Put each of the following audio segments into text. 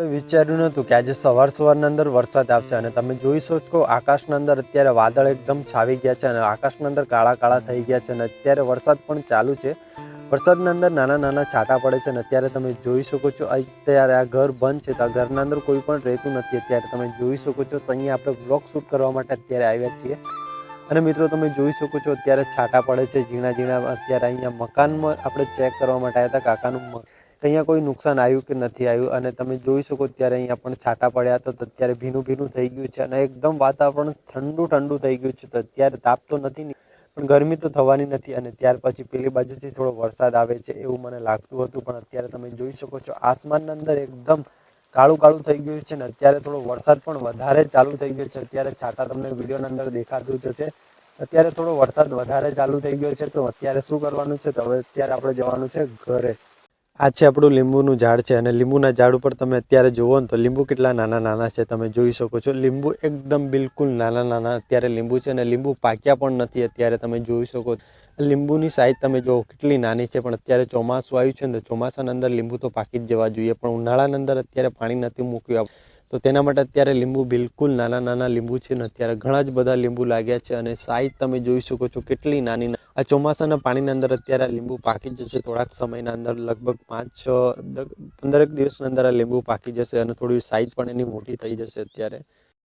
વિચાર્યું નહોતું કે આજે સવારના અંદર વરસાદ આવશે અને તમે જોઈ શકો આકાશના અંદર અત્યારે વાદળ એકદમ છાવી ગયા છે અને આકાશના અંદર કાળા કાળા થઈ ગયા છે અને અત્યારે વરસાદ પણ ચાલુ છે. વરસાદના અંદર નાના નાના છાંટા પડે છે અને અત્યારે તમે જોઈ શકો છો અત્યારે આ ઘર બંધ છે તો આ ઘરના અંદર કોઈ પણ રહેતું નથી. અત્યારે તમે જોઈ શકો છો તો અહીંયા આપણે વ્લોગ શૂટ કરવા માટે અત્યારે આવ્યા છીએ અને મિત્રો તમે જોઈ શકો છો અત્યારે છાંટા પડે છે ઝીણા ઝીણા. અત્યારે અહીંયા મકાનમાં આપણે ચેક કરવા માટે આવ્યા હતા કાકાનું અહીંયા કોઈ નુકસાન આવ્યું કે નથી આવ્યું અને તમે જોઈ શકો ત્યારે અહીંયા પણ છાંટા પડ્યા હતા તો અત્યારે ભીનું ભીનું થઈ ગયું છે અને એકદમ વાતાવરણ ઠંડુ ઠંડુ થઈ ગયું છે. તો અત્યારે તાપ તો નથી પણ ગરમી તો થવાની નથી અને ત્યાર પછી પેલી બાજુથી થોડો વરસાદ આવે છે એવું મને લાગતું હતું પણ અત્યારે તમે જોઈ શકો છો આસમાનના અંદર એકદમ કાળું કાળું થઈ ગયું છે ને અત્યારે થોડો વરસાદ પણ વધારે ચાલુ થઈ ગયો છે. અત્યારે છાંટા તમને વિડીયોના અંદર દેખાતું જ હશે. અત્યારે થોડો વરસાદ વધારે ચાલુ થઈ ગયો છે તો અત્યારે શું કરવાનું છે તો હવે અત્યારે આપણે જવાનું છે ઘરે. આ છે આપણું લીંબુનું ઝાડ છે અને લીંબુના ઝાડ ઉપર તમે અત્યારે જુઓ ને તો લીંબુ કેટલા નાના નાના છે તમે જોઈ શકો છો. લીંબુ એકદમ બિલકુલ નાના નાના અત્યારે લીંબુ છે અને લીંબુ પાક્યા પણ નથી. અત્યારે તમે જોઈ શકો લીંબુની સાઈઝ તમે જુઓ કેટલી નાની છે પણ અત્યારે ચોમાસું આવ્યું છે ને તો ચોમાસાના અંદર લીંબુ તો પાકી જ જવા જોઈએ પણ ઉનાળાના અંદર અત્યારે પાણી નથી મૂક્યું તો તેના માટે અત્યારે લીંબુ બિલકુલ નાના નાના લીંબુ છે ને અત્યારે ઘણા જ બધા લીંબુ લાગ્યા છે અને સાઈઝ તમે જોઈ શકો છો કેટલી નાની. આ ચોમાસાના પાણીના અંદર અત્યારે લીંબુ પાકી જશે થોડાક સમયના અંદર લગભગ 5-15 દિવસના અંદર આ લીંબુ પાકી જશે અને થોડી સાઈઝ પણ એની મોટી થઈ જશે. અત્યારે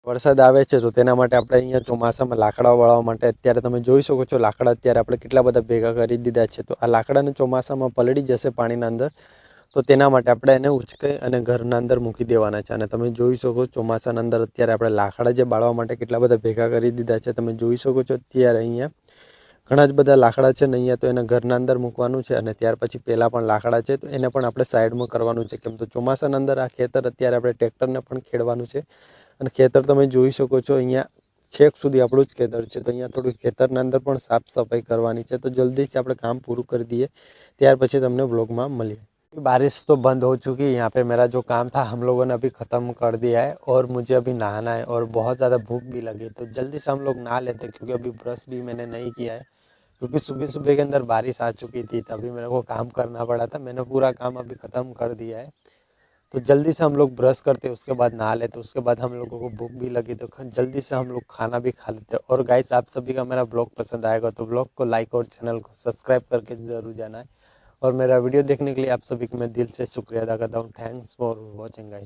વરસાદ આવે છે તો તેના માટે આપણે અહીંયા ચોમાસામાં લાકડા વાળવા માટે અત્યારે તમે જોઈ શકો છો લાકડા અત્યારે આપણે કેટલા બધા ભેગા કરી દીધા છે તો આ લાકડાને ચોમાસામાં પલળી જશે પાણીના અંદર તો તેના માટે આપણે એને ઉચકાઈ અને ઘરના અંદર મૂકી દેવાના છે. અને તમે જોઈ શકો ચોમાસાના અંદર અત્યારે આપણે લાકડા જે બાળવા માટે કેટલા બધા ભેગા કરી દીધા છે તમે જોઈ શકો છો. અત્યારે અહીંયા ઘણા જ બધા લાકડા છે ને અહીંયા તો એને ઘરના અંદર મૂકવાનું છે અને ત્યાર પછી પહેલાં પણ લાકડા છે તો એને પણ આપણે સાઈડમાં કરવાનું છે કેમ તો ચોમાસાના અંદર આ ખેતર અત્યારે આપણે ટ્રેક્ટરને પણ ખેડવાનું છે અને ખેતર તમે જોઈ શકો છો અહીંયા છેક સુધી આપણું જ ખેતર છે તો અહીંયા થોડું ખેતરના અંદર પણ સાફ સફાઈ કરવાની છે. તો જલ્દીથી આપણે કામ પૂરું કરી દઈએ ત્યાર પછી તમને વ્લોગમાં મળીએ. बारिश तो बंद हो चुकी है। यहाँ पे मेरा जो काम था हम लोगों ने अभी ख़त्म कर दिया है और मुझे अभी नहाना है और बहुत ज़्यादा भूख भी लगी तो जल्दी से हम लोग नहा लेते क्योंकि अभी ब्रश भी मैंने नहीं किया है क्योंकि सुबह सुबह के अंदर बारिश आ चुकी थी तभी मेरे को काम करना पड़ा था। मैंने पूरा काम अभी ख़त्म कर दिया है तो जल्दी से हम लोग ब्रश करते उसके बाद नहा लेते उसके बाद हम लोगों को भूख भी लगी तो जल्दी से हम लोग खाना भी खा लेते। और गाइस आप सभी का मेरा ब्लॉग पसंद आएगा तो ब्लॉग को लाइक और चैनल को सब्सक्राइब करके ज़रूर जाना है और मेरा वीडियो देखने के लिए आप सभी को मैं दिल से शुक्रिया अदा करता हूँ। Thanks for watching guys.